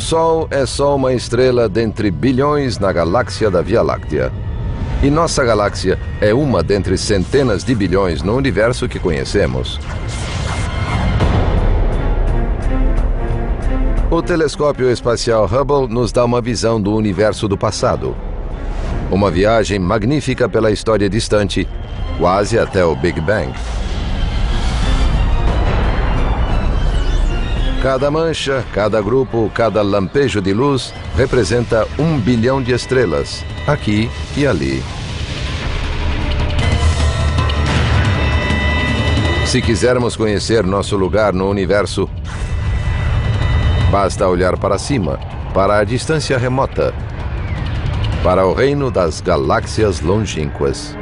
Sol é só uma estrela dentre bilhões na galáxia da Via Láctea. E nossa galáxia é uma dentre centenas de bilhões no universo que conhecemos. O telescópio espacial Hubble nos dá uma visão do universo do passado. Uma viagem magnífica pela história distante, quase até o Big Bang. Cada mancha, cada grupo, cada lampejo de luz representa 1 bilhão de estrelas, aqui e ali. Se quisermos conhecer nosso lugar no universo, basta olhar para cima, para a distância remota, para o reino das galáxias longínquas.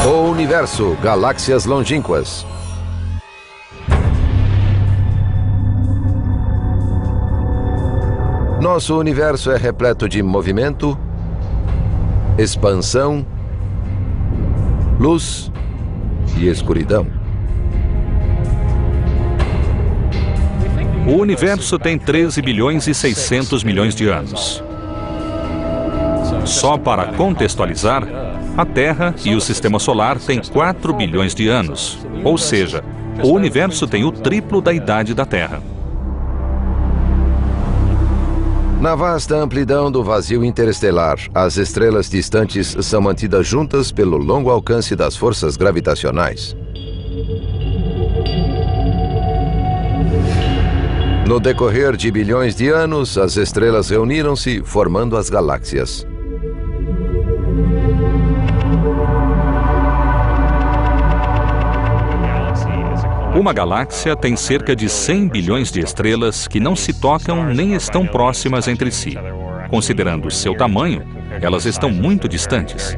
O universo, galáxias longínquas. Nosso universo é repleto de movimento, expansão, luz e escuridão. O universo tem 13 bilhões e 600 milhões de anos. Só para contextualizar, a Terra e o Sistema Solar têm 4 bilhões de anos. Ou seja, o universo tem o triplo da idade da Terra. Na vasta amplidão do vazio interestelar, as estrelas distantes são mantidas juntas pelo longo alcance das forças gravitacionais. No decorrer de bilhões de anos, as estrelas reuniram-se, formando as galáxias. Uma galáxia tem cerca de 100 bilhões de estrelas que não se tocam nem estão próximas entre si. Considerando seu tamanho, elas estão muito distantes.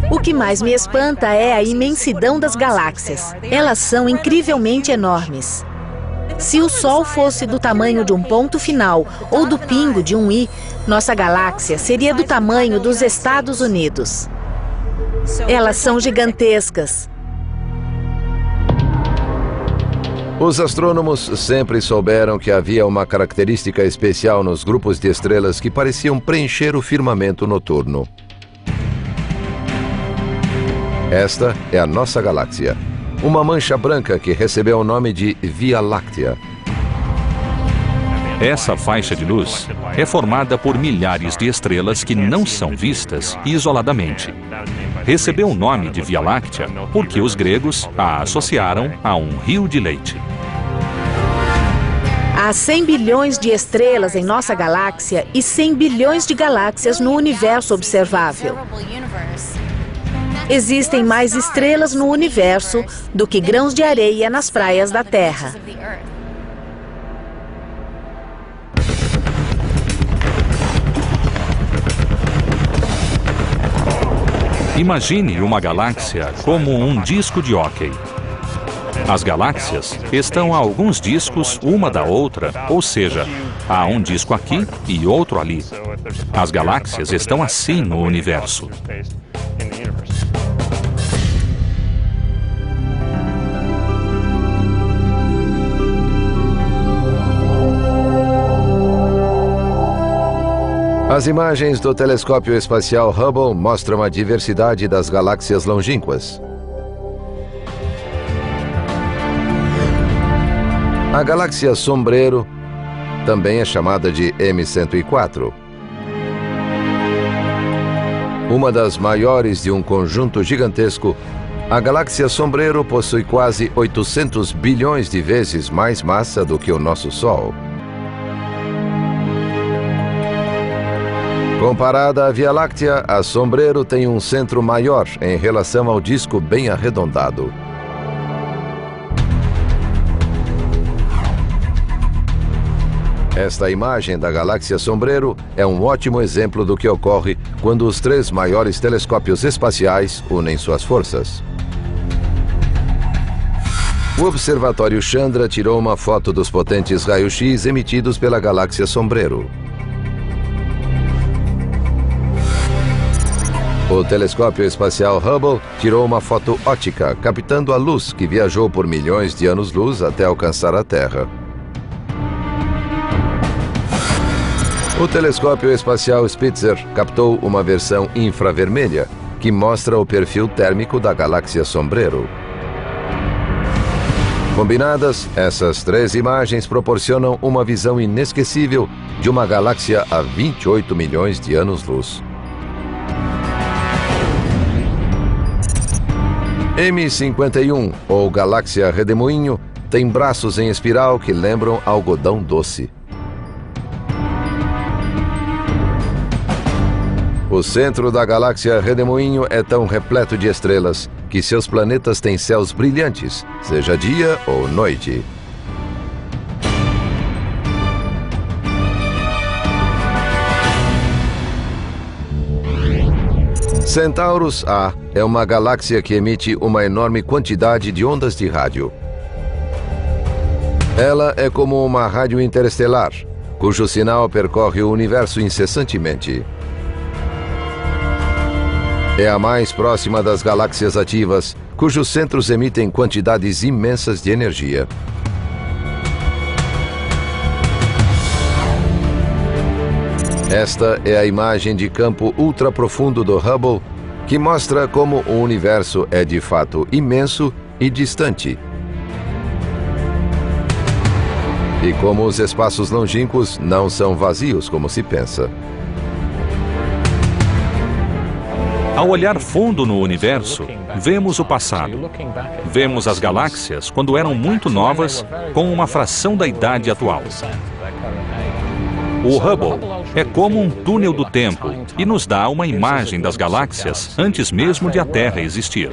O que mais me espanta é a imensidão das galáxias. Elas são incrivelmente enormes. Se o Sol fosse do tamanho de um ponto final ou do pingo de um i, nossa galáxia seria do tamanho dos Estados Unidos. Elas são gigantescas. Os astrônomos sempre souberam que havia uma característica especial nos grupos de estrelas que pareciam preencher o firmamento noturno. Esta é a nossa galáxia, uma mancha branca que recebeu o nome de Via Láctea. Essa faixa de luz é formada por milhares de estrelas que não são vistas isoladamente. Recebeu o nome de Via Láctea porque os gregos a associaram a um rio de leite. Há 100 bilhões de estrelas em nossa galáxia e 100 bilhões de galáxias no universo observável. Existem mais estrelas no universo do que grãos de areia nas praias da Terra. Imagine uma galáxia como um disco de hóquei. As galáxias estão a alguns discos uma da outra, ou seja, há um disco aqui e outro ali. As galáxias estão assim no universo. As imagens do telescópio espacial Hubble mostram a diversidade das galáxias longínquas. A galáxia Sombreiro também é chamada de M104. Uma das maiores de um conjunto gigantesco, a galáxia Sombreiro possui quase 800 bilhões de vezes mais massa do que o nosso Sol. Comparada à Via Láctea, a Sombreiro tem um centro maior em relação ao disco bem arredondado. Esta imagem da galáxia Sombreiro é um ótimo exemplo do que ocorre quando os 3 maiores telescópios espaciais unem suas forças. O Observatório Chandra tirou uma foto dos potentes raios-x emitidos pela galáxia Sombreiro. O telescópio espacial Hubble tirou uma foto ótica, captando a luz que viajou por milhões de anos-luz até alcançar a Terra. O telescópio espacial Spitzer captou uma versão infravermelha, que mostra o perfil térmico da galáxia Sombrero. Combinadas, essas três imagens proporcionam uma visão inesquecível de uma galáxia a 28 milhões de anos-luz. M51, ou galáxia Redemoinho, tem braços em espiral que lembram algodão doce. O centro da galáxia Redemoinho é tão repleto de estrelas que seus planetas têm céus brilhantes, seja dia ou noite. Centaurus A é uma galáxia que emite uma enorme quantidade de ondas de rádio. Ela é como uma rádio interestelar, cujo sinal percorre o universo incessantemente. É a mais próxima das galáxias ativas, cujos centros emitem quantidades imensas de energia. Esta é a imagem de campo ultraprofundo do Hubble, que mostra como o universo é de fato imenso e distante. E como os espaços longínquos não são vazios como se pensa. Ao olhar fundo no universo, vemos o passado. Vemos as galáxias quando eram muito novas, com uma fração da idade atual. O Hubble é como um túnel do tempo e nos dá uma imagem das galáxias antes mesmo de a Terra existir.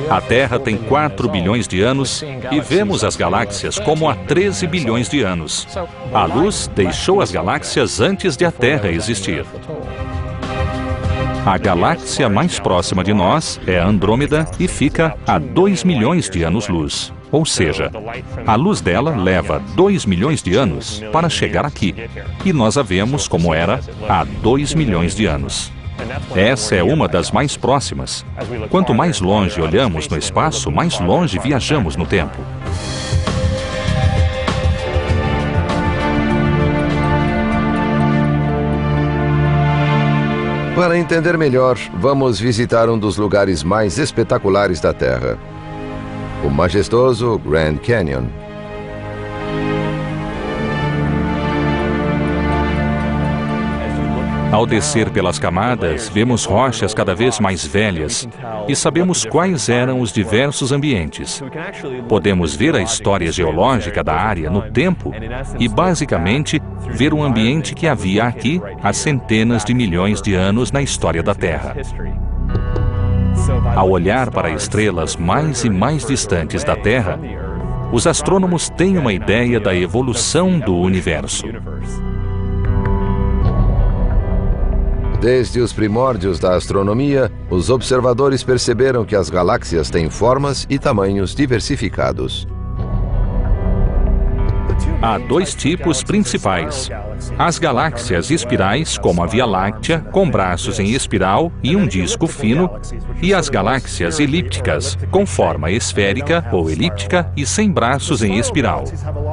A Terra tem 4 bilhões de anos e vemos as galáxias como há 13 bilhões de anos. A luz deixou as galáxias antes de a Terra existir. A galáxia mais próxima de nós é a Andrômeda e fica a 2 milhões de anos-luz. Ou seja, a luz dela leva 2 milhões de anos para chegar aqui. E nós a vemos como era há 2 milhões de anos. Essa é uma das mais próximas. Quanto mais longe olhamos no espaço, mais longe viajamos no tempo. Para entender melhor, vamos visitar um dos lugares mais espetaculares da Terra. O majestoso Grand Canyon. Ao descer pelas camadas, vemos rochas cada vez mais velhas e sabemos quais eram os diversos ambientes. Podemos ver a história geológica da área no tempo e, basicamente, ver o ambiente que havia aqui há centenas de milhões de anos na história da Terra. Ao olhar para estrelas mais e mais distantes da Terra, os astrônomos têm uma ideia da evolução do universo. Desde os primórdios da astronomia, os observadores perceberam que as galáxias têm formas e tamanhos diversificados. Há dois tipos principais: as galáxias espirais, como a Via Láctea, com braços em espiral e um disco fino, e as galáxias elípticas, com forma esférica ou elíptica e sem braços em espiral.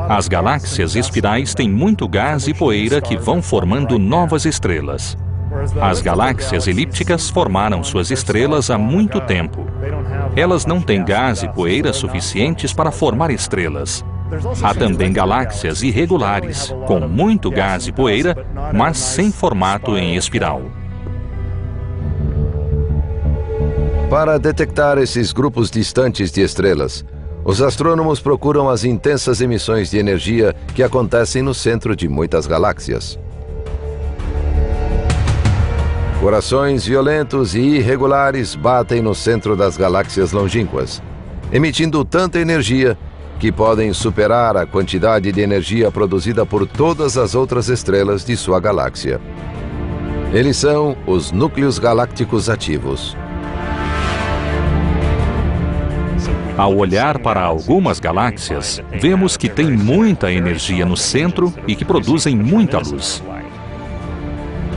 As galáxias espirais têm muito gás e poeira que vão formando novas estrelas. As galáxias elípticas formaram suas estrelas há muito tempo. Elas não têm gás e poeira suficientes para formar estrelas. Há também galáxias irregulares, com muito gás e poeira, mas sem formato em espiral. Para detectar esses grupos distantes de estrelas, os astrônomos procuram as intensas emissões de energia que acontecem no centro de muitas galáxias. Corações violentos e irregulares batem no centro das galáxias longínquas, emitindo tanta energia que podem superar a quantidade de energia produzida por todas as outras estrelas de sua galáxia. Eles são os núcleos galácticos ativos. Ao olhar para algumas galáxias, vemos que tem muita energia no centro e que produzem muita luz.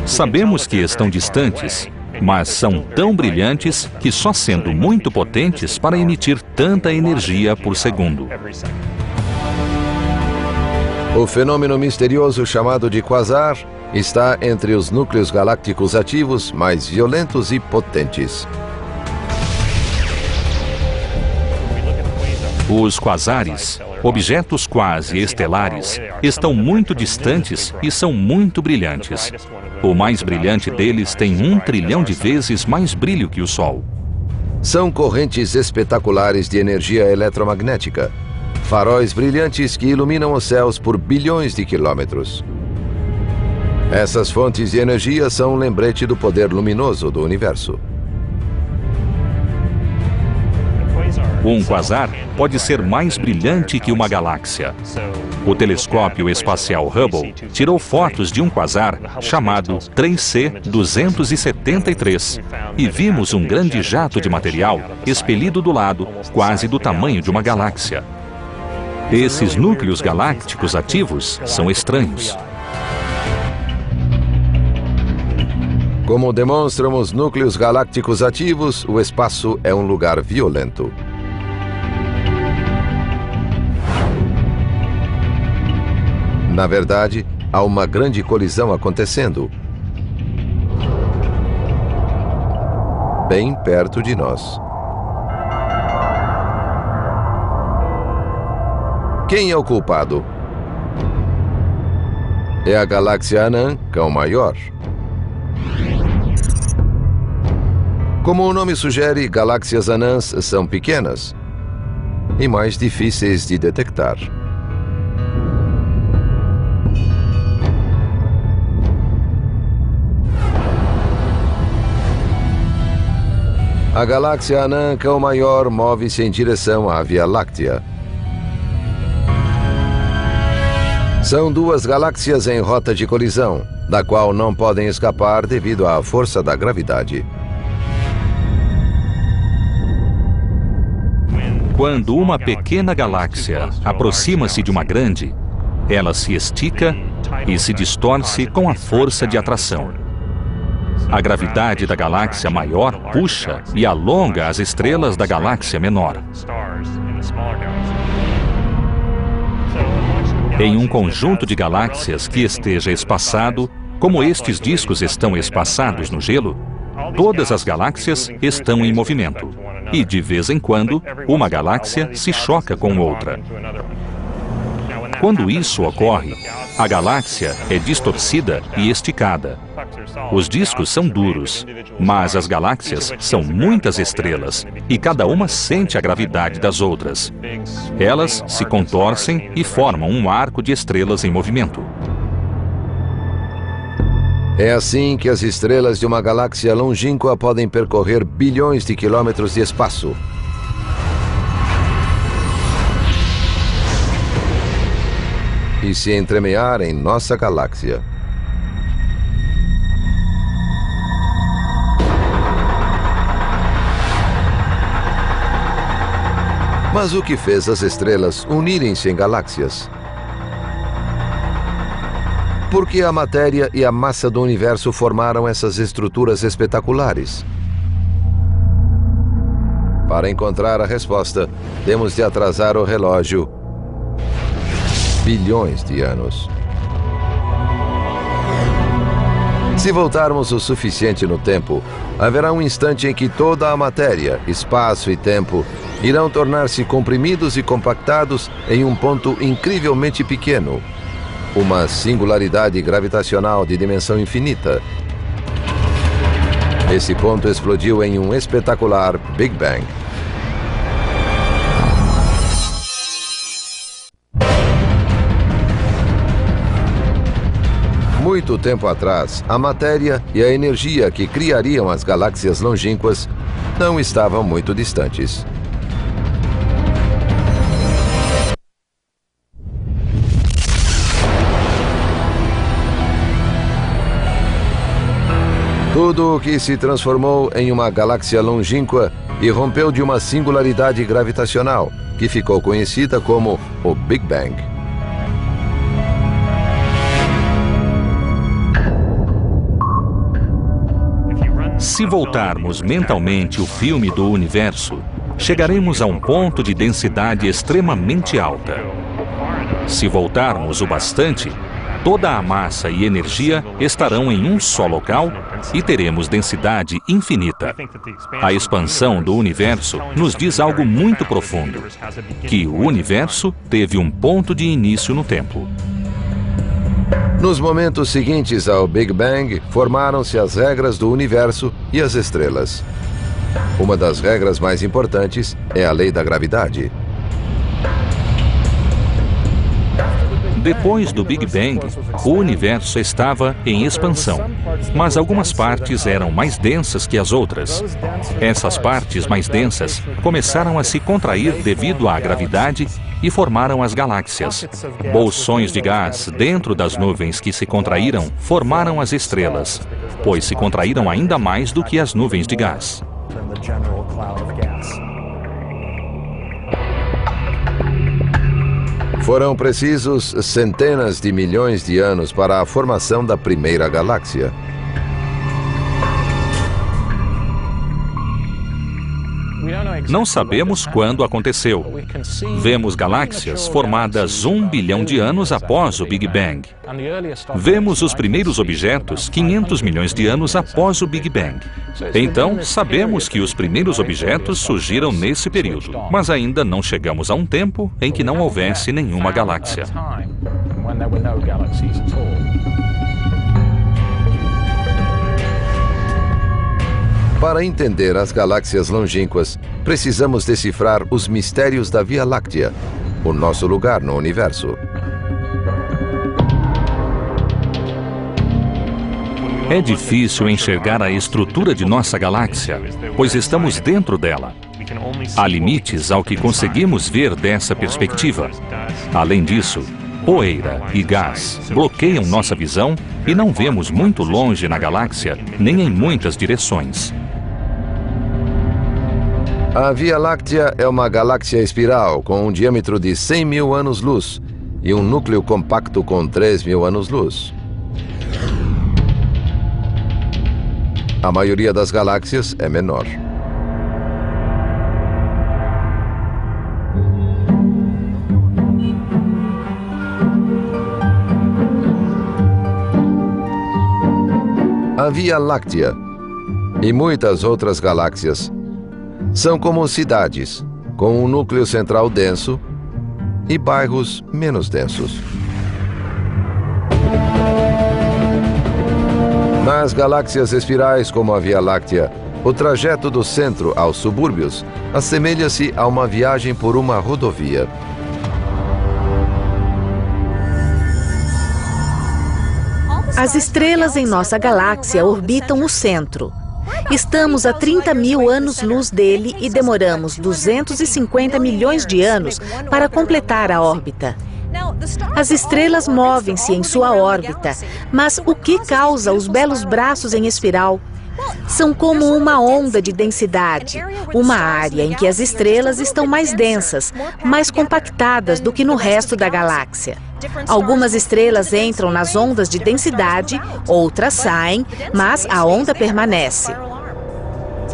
Sabemos que estão distantes, mas são tão brilhantes que só sendo muito potentes para emitir tanta energia por segundo. O fenômeno misterioso chamado de quasar está entre os núcleos galácticos ativos mais violentos e potentes. Os quasares, objetos quase estelares, estão muito distantes e são muito brilhantes. O mais brilhante deles tem 1 trilhão de vezes mais brilho que o Sol. São correntes espetaculares de energia eletromagnética, faróis brilhantes que iluminam os céus por bilhões de quilômetros. Essas fontes de energia são um lembrete do poder luminoso do universo. Um quasar pode ser mais brilhante que uma galáxia. O telescópio espacial Hubble tirou fotos de um quasar chamado 3C273 e vimos um grande jato de material expelido do lado, quase do tamanho de uma galáxia. Esses núcleos galácticos ativos são estranhos. Como demonstram os núcleos galácticos ativos, o espaço é um lugar violento. Na verdade, há uma grande colisão acontecendo, bem perto de nós. Quem é o culpado? É a galáxia anã, Cão Maior. Como o nome sugere, galáxias anãs são pequenas e mais difíceis de detectar. A galáxia anã Cão Maior move-se em direção à Via Láctea. São 2 galáxias em rota de colisão, da qual não podem escapar devido à força da gravidade. Quando uma pequena galáxia aproxima-se de uma grande, ela se estica e se distorce com a força de atração. A gravidade da galáxia maior puxa e alonga as estrelas da galáxia menor. Em um conjunto de galáxias que esteja espaçado, como estes discos estão espaçados no gelo, todas as galáxias estão em movimento. E, de vez em quando, uma galáxia se choca com outra. Quando isso ocorre, a galáxia é distorcida e esticada. Os discos são duros, mas as galáxias são muitas estrelas e cada uma sente a gravidade das outras. Elas se contorcem e formam um arco de estrelas em movimento. É assim que as estrelas de uma galáxia longínqua podem percorrer bilhões de quilômetros de espaço. E se entremear em nossa galáxia. Mas o que fez as estrelas unirem-se em galáxias? Porque a matéria e a massa do universo formaram essas estruturas espetaculares. Para encontrar a resposta, temos de atrasar o relógio bilhões de anos. Se voltarmos o suficiente no tempo, haverá um instante em que toda a matéria, espaço e tempo irão tornar-se comprimidos e compactados em um ponto incrivelmente pequeno. Uma singularidade gravitacional de dimensão infinita. Esse ponto explodiu em um espetacular Big Bang. Muito tempo atrás, a matéria e a energia que criariam as galáxias longínquas não estavam muito distantes. Tudo o que se transformou em uma galáxia longínqua e rompeu de uma singularidade gravitacional, que ficou conhecida como o Big Bang. Se voltarmos mentalmente o filme do universo, chegaremos a um ponto de densidade extremamente alta. Se voltarmos o bastante, toda a massa e energia estarão em um só local e teremos densidade infinita. A expansão do universo nos diz algo muito profundo, que o universo teve um ponto de início no tempo. Nos momentos seguintes ao Big Bang, formaram-se as regras do universo e as estrelas. Uma das regras mais importantes é a lei da gravidade. Depois do Big Bang, o universo estava em expansão, mas algumas partes eram mais densas que as outras. Essas partes mais densas começaram a se contrair devido à gravidade e formaram as galáxias. Bolsões de gás dentro das nuvens que se contraíram formaram as estrelas, pois se contraíram ainda mais do que as nuvens de gás. Foram precisos centenas de milhões de anos para a formação da primeira galáxia. Não sabemos quando aconteceu. Vemos galáxias formadas 1 bilhão de anos após o Big Bang. Vemos os primeiros objetos 500 milhões de anos após o Big Bang. Então, sabemos que os primeiros objetos surgiram nesse período, mas ainda não chegamos a um tempo em que não houvesse nenhuma galáxia. Para entender as galáxias longínquas, precisamos decifrar os mistérios da Via Láctea, o nosso lugar no universo. É difícil enxergar a estrutura de nossa galáxia, pois estamos dentro dela. Há limites ao que conseguimos ver dessa perspectiva. Além disso, poeira e gás bloqueiam nossa visão e não vemos muito longe na galáxia, nem em muitas direções. A Via Láctea é uma galáxia espiral com um diâmetro de 100 mil anos-luz e um núcleo compacto com 3 mil anos-luz. A maioria das galáxias é menor. A Via Láctea e muitas outras galáxias são como cidades, com um núcleo central denso e bairros menos densos. Nas galáxias espirais como a Via Láctea, o trajeto do centro aos subúrbios assemelha-se a uma viagem por uma rodovia. As estrelas em nossa galáxia orbitam o centro. Estamos a 30 mil anos-luz dele e demoramos 250 milhões de anos para completar a órbita. As estrelas movem-se em sua órbita, mas o que causa os belos braços em espiral? São como uma onda de densidade, uma área em que as estrelas estão mais densas, mais compactadas do que no resto da galáxia. Algumas estrelas entram nas ondas de densidade, outras saem, mas a onda permanece.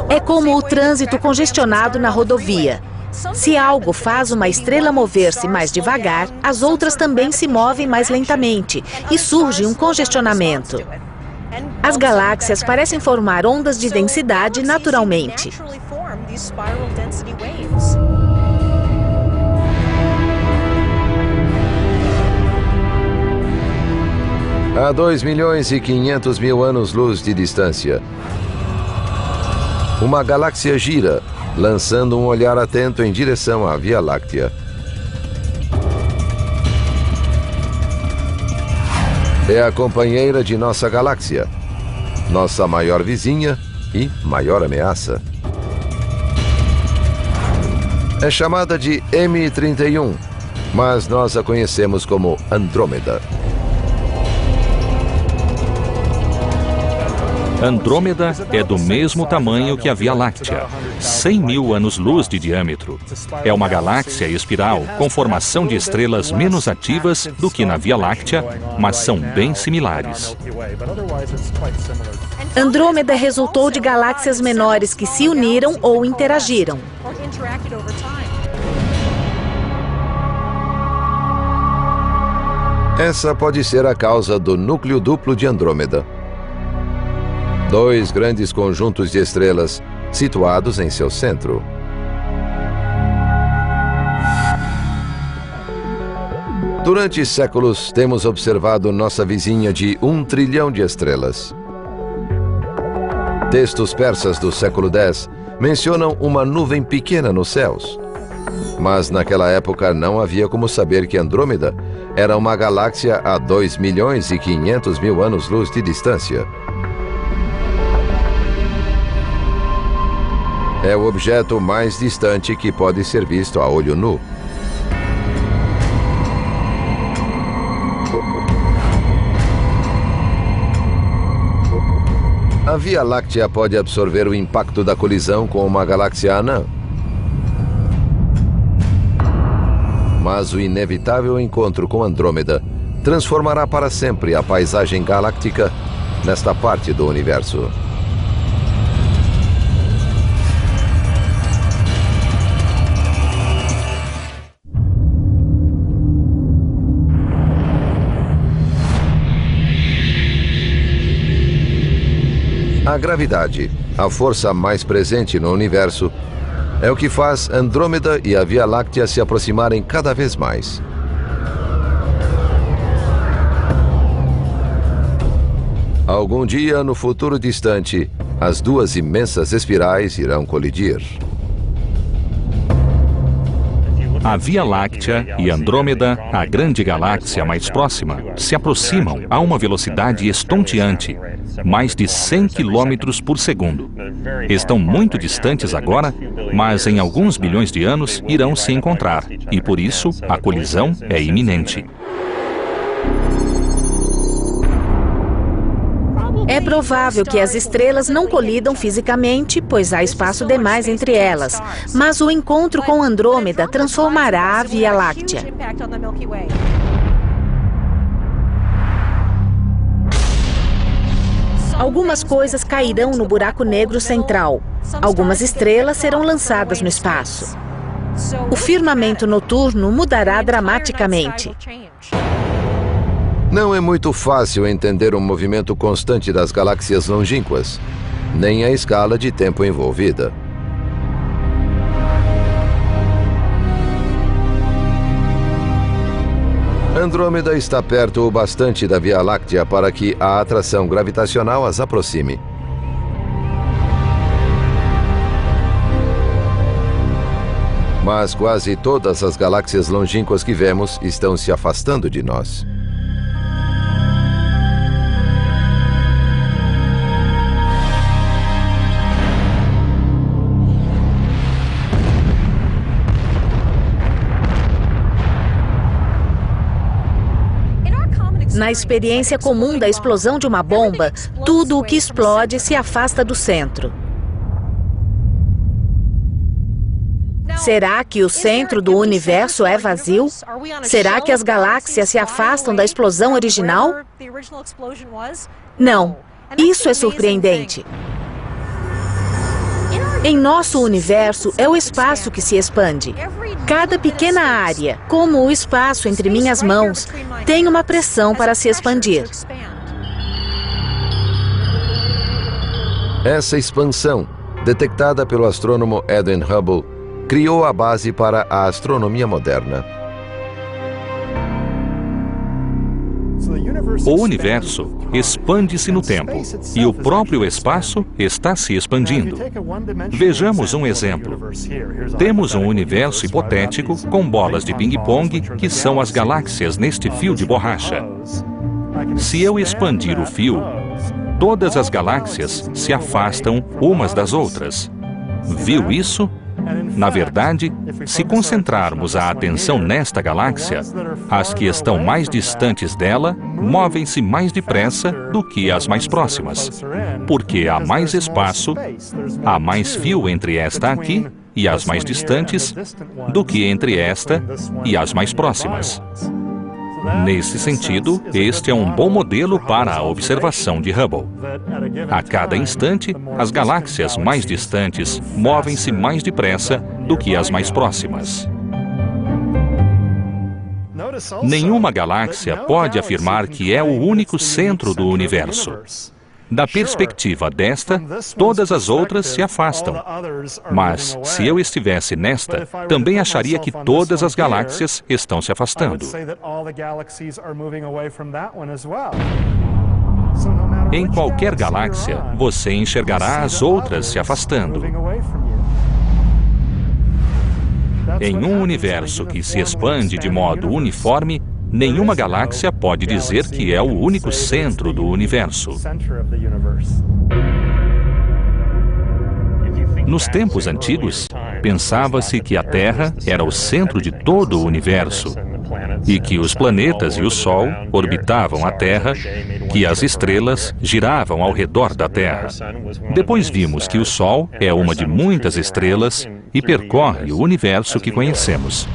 É como o trânsito congestionado na rodovia. Se algo faz uma estrela mover-se mais devagar, as outras também se movem mais lentamente e surge um congestionamento. As galáxias parecem formar ondas de densidade naturalmente. A 2 milhões e 500 mil anos-luz de distância, uma galáxia gira, lançando um olhar atento em direção à Via Láctea. É a companheira de nossa galáxia, nossa maior vizinha e maior ameaça. É chamada de M31, mas nós a conhecemos como Andrômeda. Andrômeda é do mesmo tamanho que a Via Láctea, 100.000 anos-luz de diâmetro. É uma galáxia espiral com formação de estrelas menos ativas do que na Via Láctea, mas são bem similares. Andrômeda resultou de galáxias menores que se uniram ou interagiram. Essa pode ser a causa do núcleo duplo de Andrômeda. 2 grandes conjuntos de estrelas situados em seu centro. Durante séculos, temos observado nossa vizinha de 1 trilhão de estrelas. Textos persas do século X mencionam uma nuvem pequena nos céus. Mas naquela época não havia como saber que Andrômeda era uma galáxia a 2.500.000 anos-luz de distância. É o objeto mais distante que pode ser visto a olho nu. A Via Láctea pode absorver o impacto da colisão com uma galáxia anã. Mas o inevitável encontro com Andrômeda transformará para sempre a paisagem galáctica nesta parte do universo. A gravidade, a força mais presente no universo, é o que faz Andrômeda e a Via Láctea se aproximarem cada vez mais. Algum dia, no futuro distante, as 2 imensas espirais irão colidir. A Via Láctea e Andrômeda, a grande galáxia mais próxima, se aproximam a uma velocidade estonteante, mais de 100 km por segundo. Estão muito distantes agora, mas em alguns bilhões de anos irão se encontrar, e por isso a colisão é iminente. É provável que as estrelas não colidam fisicamente, pois há espaço demais entre elas. Mas o encontro com Andrômeda transformará a Via Láctea. Algumas coisas cairão no buraco negro central. Algumas estrelas serão lançadas no espaço. O firmamento noturno mudará dramaticamente. Não é muito fácil entender o movimento constante das galáxias longínquas, nem a escala de tempo envolvida. Andrômeda está perto o bastante da Via Láctea para que a atração gravitacional as aproxime. Mas quase todas as galáxias longínquas que vemos estão se afastando de nós. Na experiência comum da explosão de uma bomba, tudo o que explode se afasta do centro. Será que o centro do universo é vazio? Será que as galáxias se afastam da explosão original? Não. Isso é surpreendente. Em nosso universo, é o espaço que se expande. Cada pequena área, como o espaço entre minhas mãos, tem uma pressão para se expandir. Essa expansão, detectada pelo astrônomo Edwin Hubble, criou a base para a astronomia moderna. O universo expande-se no tempo e o próprio espaço está se expandindo. Vejamos um exemplo. Temos um universo hipotético com bolas de ping-pong que são as galáxias neste fio de borracha. Se eu expandir o fio, todas as galáxias se afastam umas das outras. Viu isso? Na verdade, se concentrarmos a atenção nesta galáxia, as que estão mais distantes dela movem-se mais depressa do que as mais próximas, porque há mais espaço, há mais fio entre esta aqui e as mais distantes do que entre esta e as mais próximas. Nesse sentido, este é um bom modelo para a observação de Hubble. A cada instante, as galáxias mais distantes movem-se mais depressa do que as mais próximas. Nenhuma galáxia pode afirmar que é o único centro do universo. Da perspectiva desta, todas as outras se afastam. Mas, se eu estivesse nesta, também acharia que todas as galáxias estão se afastando. Em qualquer galáxia, você enxergará as outras se afastando. Em um universo que se expande de modo uniforme, nenhuma galáxia pode dizer que é o único centro do universo. Nos tempos antigos, pensava-se que a Terra era o centro de todo o universo e que os planetas e o Sol orbitavam a Terra, que as estrelas giravam ao redor da Terra. Depois vimos que o Sol é uma de muitas estrelas e percorre o universo que conhecemos.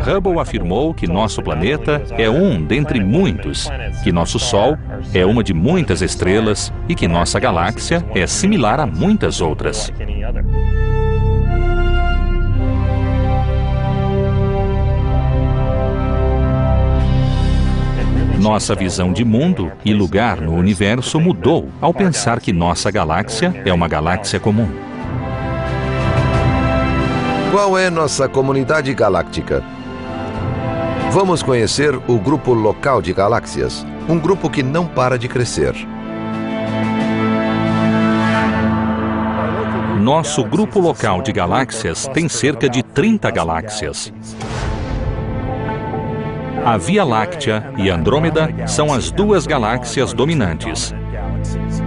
Hubble afirmou que nosso planeta é um dentre muitos, que nosso Sol é uma de muitas estrelas e que nossa galáxia é similar a muitas outras. Nossa visão de mundo e lugar no universo mudou ao pensar que nossa galáxia é uma galáxia comum. Qual é nossa comunidade galáctica? Vamos conhecer o grupo local de galáxias, um grupo que não para de crescer. Nosso grupo local de galáxias tem cerca de 30 galáxias. A Via Láctea e Andrômeda são as duas galáxias dominantes.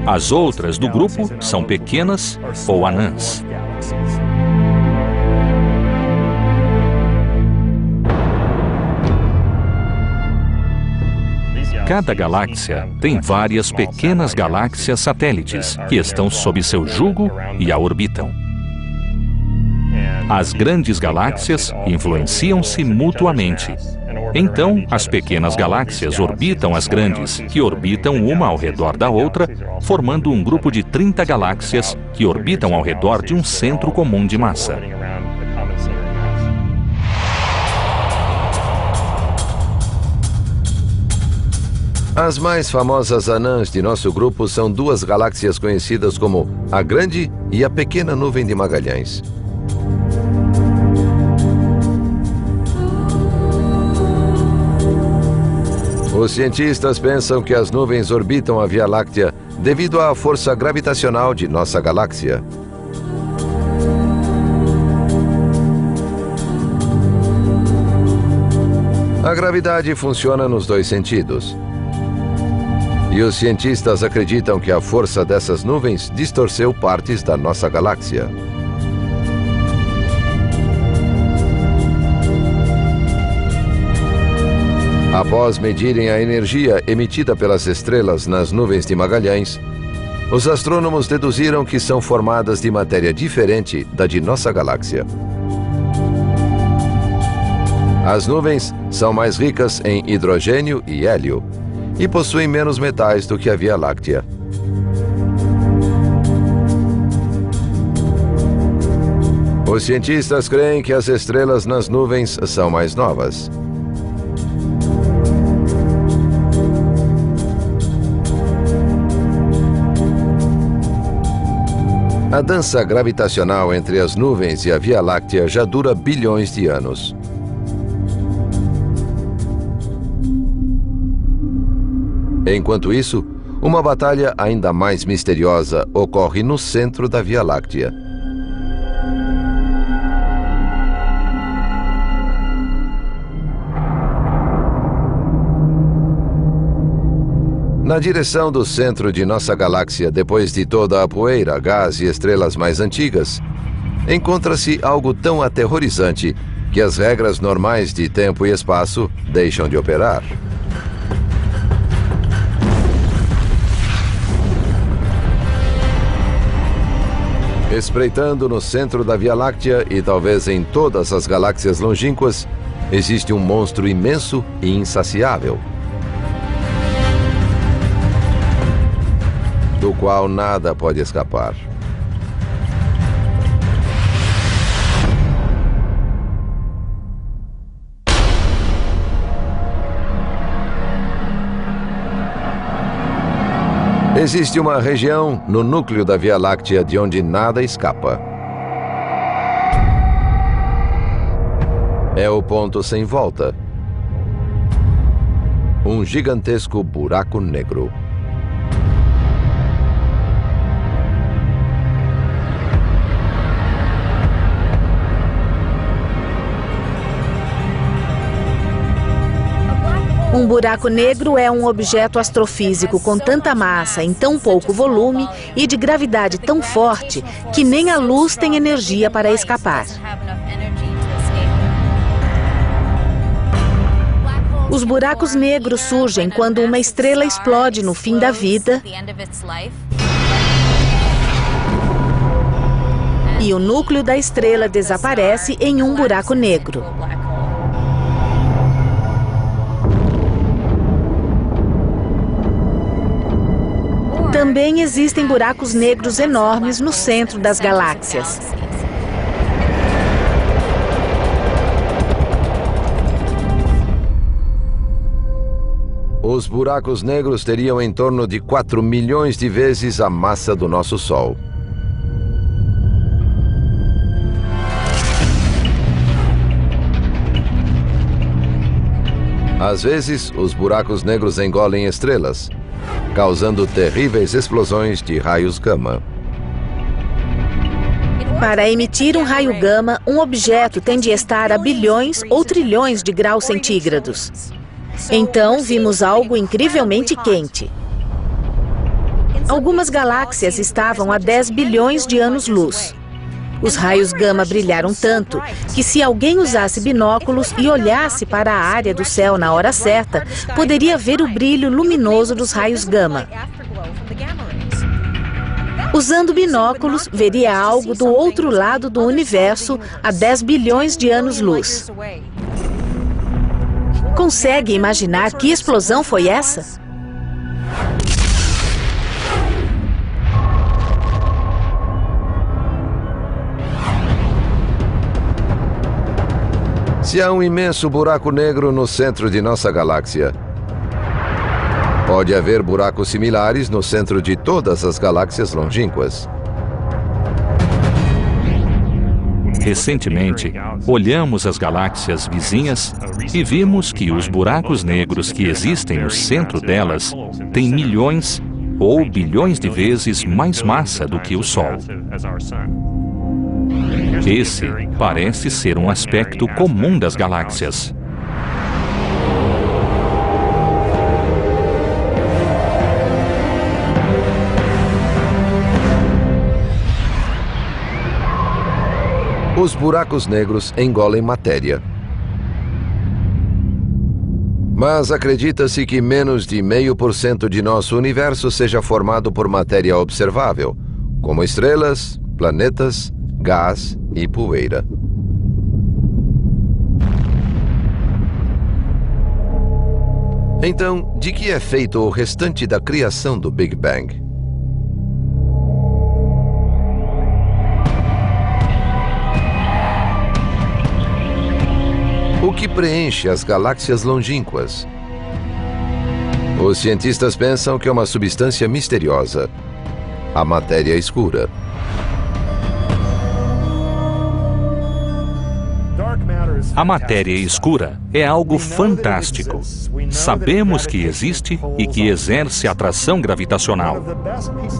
As outras do grupo são pequenas ou anãs. Cada galáxia tem várias pequenas galáxias satélites que estão sob seu jugo e a orbitam. As grandes galáxias influenciam-se mutuamente. Então, as pequenas galáxias orbitam as grandes, que orbitam uma ao redor da outra, formando um grupo de 30 galáxias que orbitam ao redor de um centro comum de massa. As mais famosas anãs de nosso grupo são duas galáxias conhecidas como a Grande e a Pequena Nuvem de Magalhães. Os cientistas pensam que as nuvens orbitam a Via Láctea devido à força gravitacional de nossa galáxia. A gravidade funciona nos dois sentidos. E os cientistas acreditam que a força dessas nuvens distorceu partes da nossa galáxia. Após medirem a energia emitida pelas estrelas nas nuvens de Magalhães, os astrônomos deduziram que são formadas de matéria diferente da de nossa galáxia. As nuvens são mais ricas em hidrogênio e hélio e possuem menos metais do que a Via Láctea. Os cientistas creem que as estrelas nas nuvens são mais novas. A dança gravitacional entre as nuvens e a Via Láctea já dura bilhões de anos. Enquanto isso, uma batalha ainda mais misteriosa ocorre no centro da Via Láctea. Na direção do centro de nossa galáxia, depois de toda a poeira, gás e estrelas mais antigas, encontra-se algo tão aterrorizante que as regras normais de tempo e espaço deixam de operar. Espreitando no centro da Via Láctea e talvez em todas as galáxias longínquas, existe um monstro imenso e insaciável, do qual nada pode escapar. Existe uma região no núcleo da Via Láctea de onde nada escapa. É o ponto sem volta. Um gigantesco buraco negro. Um buraco negro é um objeto astrofísico com tanta massa, em tão pouco volume e de gravidade tão forte que nem a luz tem energia para escapar. Os buracos negros surgem quando uma estrela explode no fim da vida e o núcleo da estrela desaparece em um buraco negro. Também existem buracos negros enormes no centro das galáxias. Os buracos negros teriam em torno de 4 milhões de vezes a massa do nosso Sol. Às vezes, os buracos negros engolem estrelas, causando terríveis explosões de raios gama. Para emitir um raio gama, um objeto tem de estar a bilhões ou trilhões de graus centígrados. Então, vimos algo incrivelmente quente. Algumas galáxias estavam a 10 bilhões de anos-luz. Os raios gama brilharam tanto que se alguém usasse binóculos e olhasse para a área do céu na hora certa, poderia ver o brilho luminoso dos raios gama. Usando binóculos, veria algo do outro lado do universo a 10 bilhões de anos-luz. Consegue imaginar que explosão foi essa? Se há um imenso buraco negro no centro de nossa galáxia, pode haver buracos similares no centro de todas as galáxias longínquas. Recentemente, olhamos as galáxias vizinhas e vimos que os buracos negros que existem no centro delas têm milhões ou bilhões de vezes mais massa do que o Sol. Esse parece ser um aspecto comum das galáxias. Os buracos negros engolem matéria. Mas acredita-se que menos de 0,5% de nosso universo seja formado por matéria observável, como estrelas, planetas, gás e poeira. Então, de que é feito o restante da criação do Big Bang? O que preenche as galáxias longínquas? Os cientistas pensam que é uma substância misteriosa, a matéria escura. A matéria escura é algo fantástico. Sabemos que existe e que exerce atração gravitacional.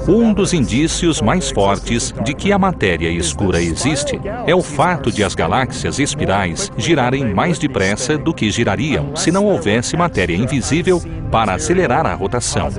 Um dos indícios mais fortes de que a matéria escura existe é o fato de as galáxias espirais girarem mais depressa do que girariam se não houvesse matéria invisível para acelerar a rotação.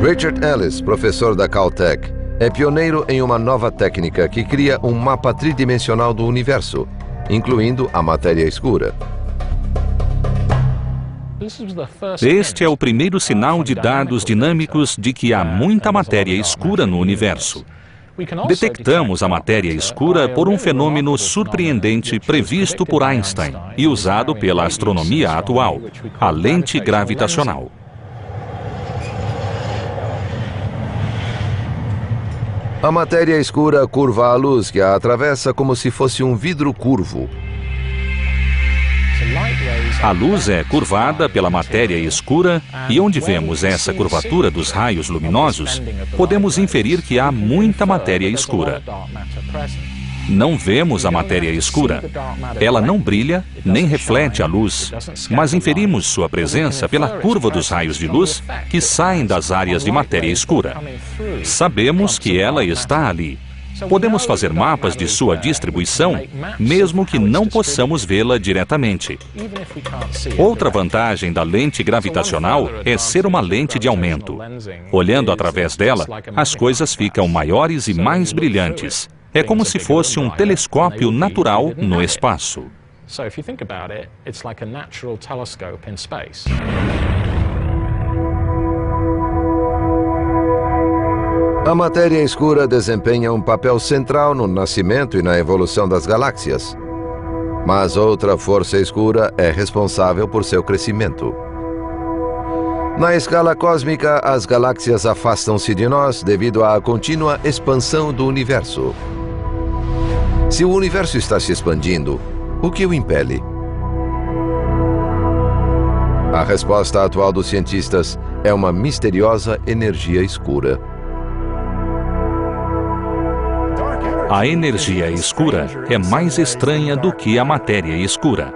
Richard Ellis, professor da Caltech, é pioneiro em uma nova técnica que cria um mapa tridimensional do universo, incluindo a matéria escura. Este é o primeiro sinal de dados dinâmicos de que há muita matéria escura no universo. Detectamos a matéria escura por um fenômeno surpreendente previsto por Einstein e usado pela astronomia atual, a lente gravitacional. A matéria escura curva a luz que a atravessa como se fosse um vidro curvo. A luz é curvada pela matéria escura e onde vemos essa curvatura dos raios luminosos, podemos inferir que há muita matéria escura. Não vemos a matéria escura. Ela não brilha nem reflete a luz, mas inferimos sua presença pela curva dos raios de luz que saem das áreas de matéria escura. Sabemos que ela está ali. Podemos fazer mapas de sua distribuição, mesmo que não possamos vê-la diretamente. Outra vantagem da lente gravitacional é ser uma lente de aumento. Olhando através dela, as coisas ficam maiores e mais brilhantes. É como se fosse um telescópio natural no espaço. A matéria escura desempenha um papel central no nascimento e na evolução das galáxias. Mas outra força escura é responsável por seu crescimento. Na escala cósmica, as galáxias afastam-se de nós devido à contínua expansão do universo. Se o universo está se expandindo, o que o impele? A resposta atual dos cientistas é uma misteriosa energia escura. A energia escura é mais estranha do que a matéria escura.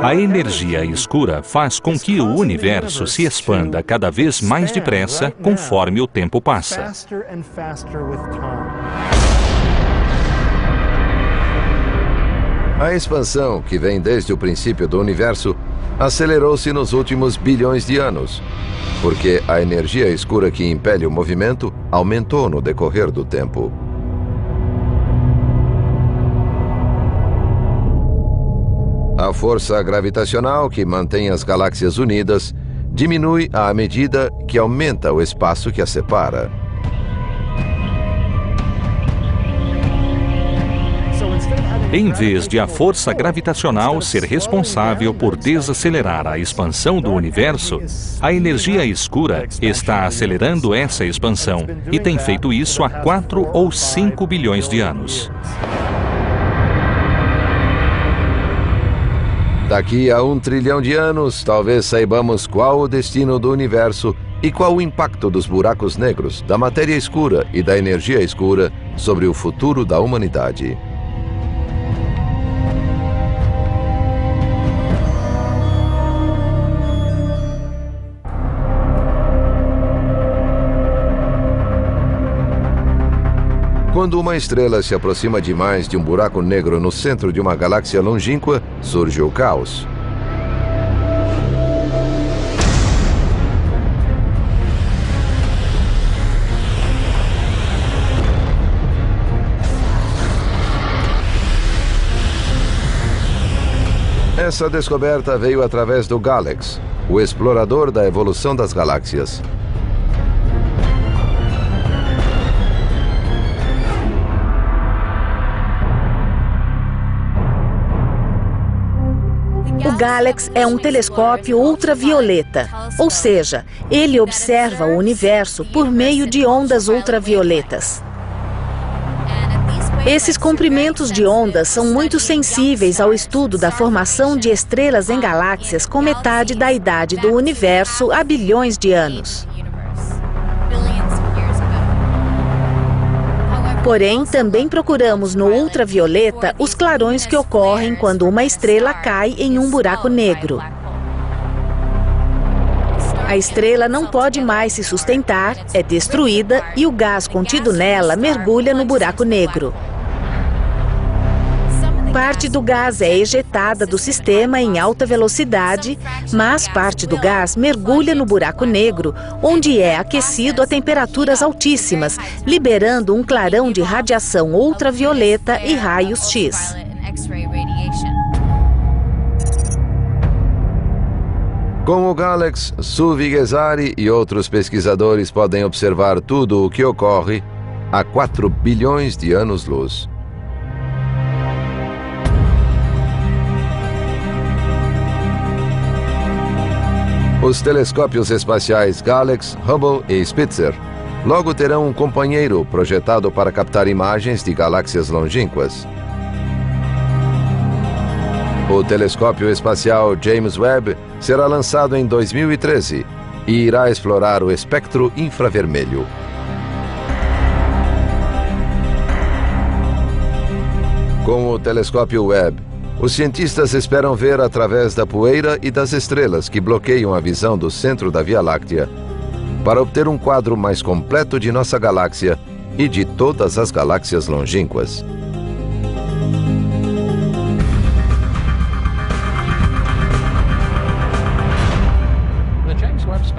A energia escura faz com que o universo se expanda cada vez mais depressa conforme o tempo passa. A expansão, que vem desde o princípio do universo, acelerou-se nos últimos bilhões de anos, porque a energia escura que impele o movimento aumentou no decorrer do tempo. A força gravitacional que mantém as galáxias unidas diminui à medida que aumenta o espaço que as separa. Em vez de a força gravitacional ser responsável por desacelerar a expansão do universo, a energia escura está acelerando essa expansão e tem feito isso há 4 ou 5 bilhões de anos. Daqui a 1 trilhão de anos, talvez saibamos qual o destino do universo e qual o impacto dos buracos negros, da matéria escura e da energia escura sobre o futuro da humanidade. Quando uma estrela se aproxima demais de um buraco negro no centro de uma galáxia longínqua, surge o caos. Essa descoberta veio através do Galax, o explorador da evolução das galáxias. O Galax é um telescópio ultravioleta, ou seja, ele observa o universo por meio de ondas ultravioletas. Esses comprimentos de ondas são muito sensíveis ao estudo da formação de estrelas em galáxias com metade da idade do universo há bilhões de anos. Porém, também procuramos no ultravioleta os clarões que ocorrem quando uma estrela cai em um buraco negro. A estrela não pode mais se sustentar, é destruída e o gás contido nela mergulha no buraco negro. Parte do gás é ejetada do sistema em alta velocidade, mas parte do gás mergulha no buraco negro, onde é aquecido a temperaturas altíssimas, liberando um clarão de radiação ultravioleta e raios X. Com o Galax, Suvi Ghezari e outros pesquisadores podem observar tudo o que ocorre a 4 bilhões de anos-luz. Os telescópios espaciais Galax, Hubble e Spitzer logo terão um companheiro projetado para captar imagens de galáxias longínquas. O telescópio espacial James Webb será lançado em 2013 e irá explorar o espectro infravermelho. Com o telescópio Webb, os cientistas esperam ver através da poeira e das estrelas que bloqueiam a visão do centro da Via Láctea, para obter um quadro mais completo de nossa galáxia e de todas as galáxias longínquas.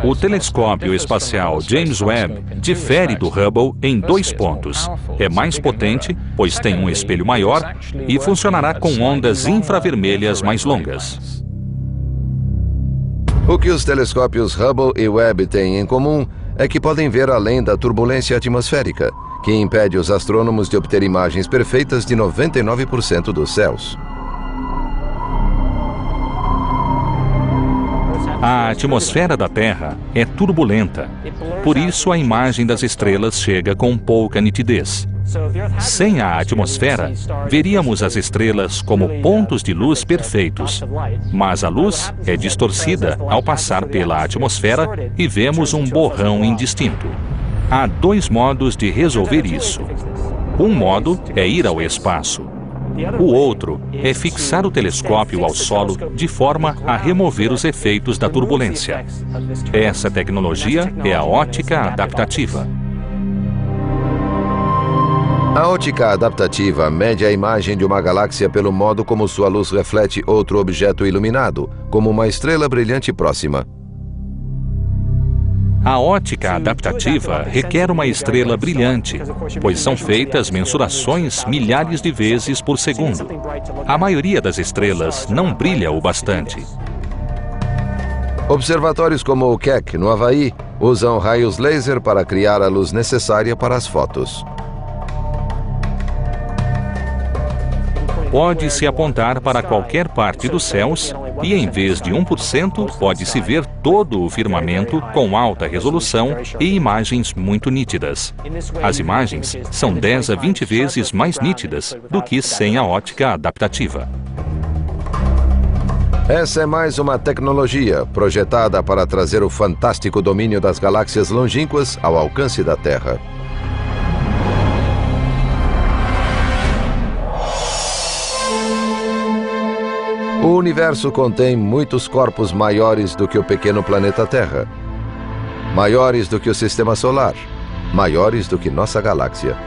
O telescópio espacial James Webb difere do Hubble em 2 pontos. É mais potente, pois tem um espelho maior e funcionará com ondas infravermelhas mais longas. O que os telescópios Hubble e Webb têm em comum é que podem ver além da turbulência atmosférica, que impede os astrônomos de obter imagens perfeitas de 99% dos céus. A atmosfera da Terra é turbulenta, por isso a imagem das estrelas chega com pouca nitidez. Sem a atmosfera, veríamos as estrelas como pontos de luz perfeitos, mas a luz é distorcida ao passar pela atmosfera e vemos um borrão indistinto. Há 2 modos de resolver isso. Um modo é ir ao espaço. O outro é fixar o telescópio ao solo de forma a remover os efeitos da turbulência. Essa tecnologia é a ótica adaptativa. A ótica adaptativa mede a imagem de uma galáxia pelo modo como sua luz reflete outro objeto iluminado, como uma estrela brilhante próxima. A ótica adaptativa requer uma estrela brilhante, pois são feitas mensurações milhares de vezes por segundo. A maioria das estrelas não brilha o bastante. Observatórios como o Keck, no Havaí, usam raios laser para criar a luz necessária para as fotos. Pode-se apontar para qualquer parte dos céus e, em vez de 1%, pode-se ver todo o firmamento com alta resolução e imagens muito nítidas. As imagens são 10 a 20 vezes mais nítidas do que sem a ótica adaptativa. Essa é mais uma tecnologia projetada para trazer o fantástico domínio das galáxias longínquas ao alcance da Terra. O universo contém muitos corpos maiores do que o pequeno planeta Terra, maiores do que o Sistema Solar, maiores do que nossa galáxia.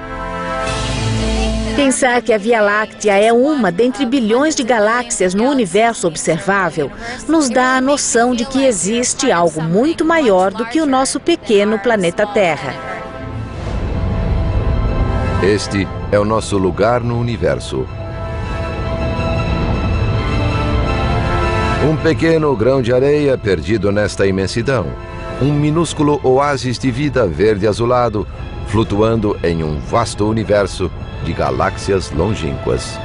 Pensar que a Via Láctea é uma dentre bilhões de galáxias no universo observável nos dá a noção de que existe algo muito maior do que o nosso pequeno planeta Terra. Este é o nosso lugar no universo. Um pequeno grão de areia perdido nesta imensidão. Um minúsculo oásis de vida verde-azulado, flutuando em um vasto universo de galáxias longínquas.